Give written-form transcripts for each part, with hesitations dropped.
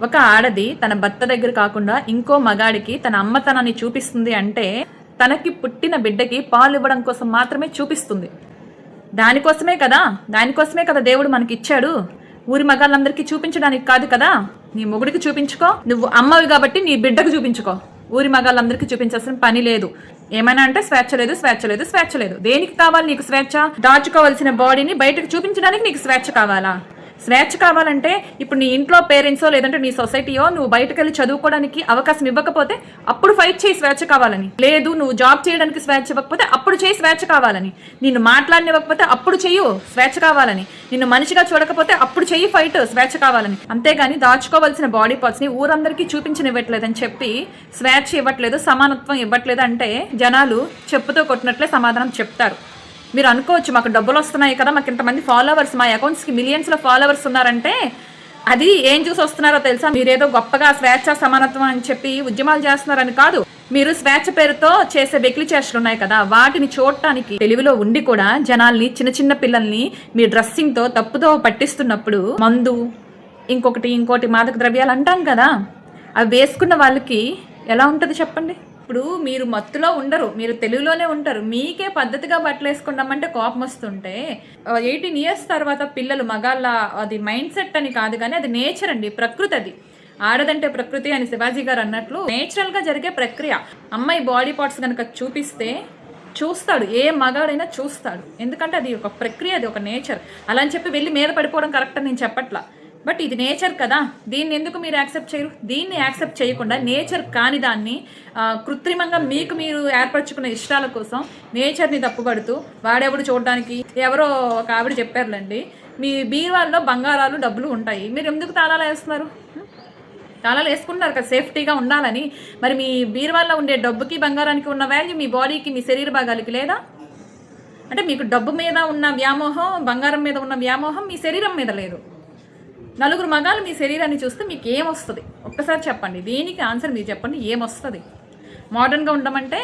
ఒక ఆడది తన భర్త దగ్గర కాకుండా ఇంకో మగాడికి తన అమ్మతనాన్ని చూపిస్తుంది అంటే తనకి పుట్టిన బిడ్డకి పాలు ఇవ్వడం కోసం మాత్రమే చూపిస్తుంది. దానికోసమే కదా దేవుడు మనకి ఇచ్చాడు. ఊరి మగాళ్ళందరికీ చూపించడానికి కాదు కదా. నీ మొగుడికి చూపించుకో, నువ్వు అమ్మవి కాబట్టి నీ బిడ్డకు చూపించుకో. ఊరి మగాళ్ళందరికీ చూపించాల్సిన పని లేదు. ఏమైనా అంటే స్వేచ్ఛ లేదు. దేనికి కావాలి నీకు స్వేచ్ఛ? దాచుకోవాల్సిన బాడీని బయటకు చూపించడానికి నీకు స్వేచ్ఛ కావాలా? స్వేచ్ఛ కావాలంటే ఇప్పుడు నీ ఇంట్లో పేరెంట్సో లేదంటే నీ సొసైటీయో నువ్వు బయటకు వెళ్ళి చదువుకోవడానికి అవకాశం ఇవ్వకపోతే అప్పుడు ఫైట్ చేయి స్వేచ్ఛ కావాలని. లేదు నువ్వు జాబ్ చేయడానికి స్వేచ్ఛ ఇవ్వకపోతే అప్పుడు చేయి స్వేచ్ఛ కావాలని. నిన్ను మాట్లాడనివ్వకపోతే అప్పుడు చెయ్యు స్వేచ్ఛ కావాలని. నిన్ను మనిషిగా చూడకపోతే అప్పుడు చెయ్యి ఫైట్ స్వేచ్ఛ కావాలని. అంతేగాని దాచుకోవాల్సిన బాడీ పార్ట్స్ ని ఊరందరికీ చూపించనివ్వట్లేదని చెప్పి స్వేచ్ఛ ఇవ్వట్లేదు, సమానత్వం ఇవ్వట్లేదు అంటే జనాలు చెప్పుతో కొట్టినట్లే సమాధానం చెప్తారు. మీరు అనుకోవచ్చు మాకు డబ్బులు వస్తున్నాయి కదా, మాకు ఇంతమంది ఫాలోవర్స్, మా అకౌంట్స్కి మిలియన్స్లో ఫాలోవర్స్ ఉన్నారంటే అది ఏం చూసి వస్తున్నారో తెలుసా? మీరేదో గొప్పగా స్వేచ్ఛ సమానత్వం అని చెప్పి ఉద్యమాలు చేస్తున్నారని కాదు. మీరు స్వేచ్ఛ పేరుతో చేసే వెకిలి చేష్టలు ఉన్నాయి కదా, వాటిని చూడటానికి తెలివిలో ఉండి కూడా జనాల్ని, చిన్న పిల్లల్ని మీ డ్రెస్సింగ్తో తప్పుతో పట్టిస్తున్నప్పుడు మందు ఇంకోటి మాదక ద్రవ్యాలు అంటాం కదా, అవి వేసుకున్న వాళ్ళకి ఎలా ఉంటుంది చెప్పండి? ఇప్పుడు మీరు మత్తులో ఉండరు, మీరు తెలుగులోనే ఉంటారు. మీకే పద్ధతిగా బట్టలు వేసుకున్నామంటే కోపం వస్తుంటే 18 years తర్వాత పిల్లలు మగాళ్ళ అది మైండ్ సెట్ అని కాదు కానీ అది నేచర్ అండి, ప్రకృతి. అది ఆడదంటే ప్రకృతి అని శివాజీ గారు అన్నట్లు నేచురల్గా జరిగే ప్రక్రియ. అమ్మాయి బాడీ పార్ట్స్ కనుక చూపిస్తే చూస్తాడు, ఏ మగాడైనా చూస్తాడు. ఎందుకంటే అది ఒక ప్రక్రియ, అది ఒక నేచర్. అలా అని చెప్పి వెళ్ళి మీద పడిపోవడం కరెక్ట్ అని నేను చెప్పట్లా. బట్ ఇది నేచర్ కదా, దీన్ని ఎందుకు మీరు యాక్సెప్ట్ చేయరు? దీన్ని యాక్సెప్ట్ చేయకుండా నేచర్ కాని దాన్ని కృత్రిమంగా మీరు ఏర్పరచుకున్న ఇష్టాల కోసం నేచర్ని తప్పుపడుతూ వాడెవడు చూడడానికి. ఎవరో ఒక ఆవిడ చెప్పారులేండి, మీ బీరువాల్లో బంగారాలు డబ్బులు ఉంటాయి, మీరు ఎందుకు తాళాలు వేస్తున్నారు? తాళాలు వేసుకుంటున్నారు కదా సేఫ్టీగా ఉండాలని. మరి మీ బీరువాల్లో ఉండే డబ్బుకి బంగారానికి ఉన్న వాల్యూ మీ బాడీకి, మీ శరీర భాగాలకి లేదా? అంటే మీకు డబ్బు మీద ఉన్న వ్యామోహం, బంగారం మీద ఉన్న వ్యామోహం మీ శరీరం మీద లేదు. నలుగురు మగాళ్ళు మీ శరీరాన్ని చూస్తే మీకు ఏమొస్తుంది ఒక్కసారి చెప్పండి. దీనికి ఆన్సర్ మీరు చెప్పండి, ఏమొస్తుంది? మోడర్న్గా ఉండమంటే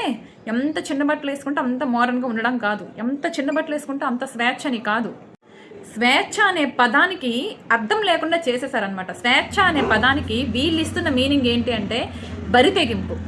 ఎంత చిన్న బట్టలు వేసుకుంటే అంత మోడర్న్గా ఉండడం కాదు, ఎంత చిన్న బట్టలు వేసుకుంటే అంత స్వేచ్ఛ అని కాదు. స్వేచ్ఛ అనే పదానికి అర్థం లేకుండా చేసేసారనమాట. స్వేచ్ఛ అనే పదానికి వీళ్ళు ఇస్తున్న మీనింగ్ ఏంటి అంటే బరి తెగింపు.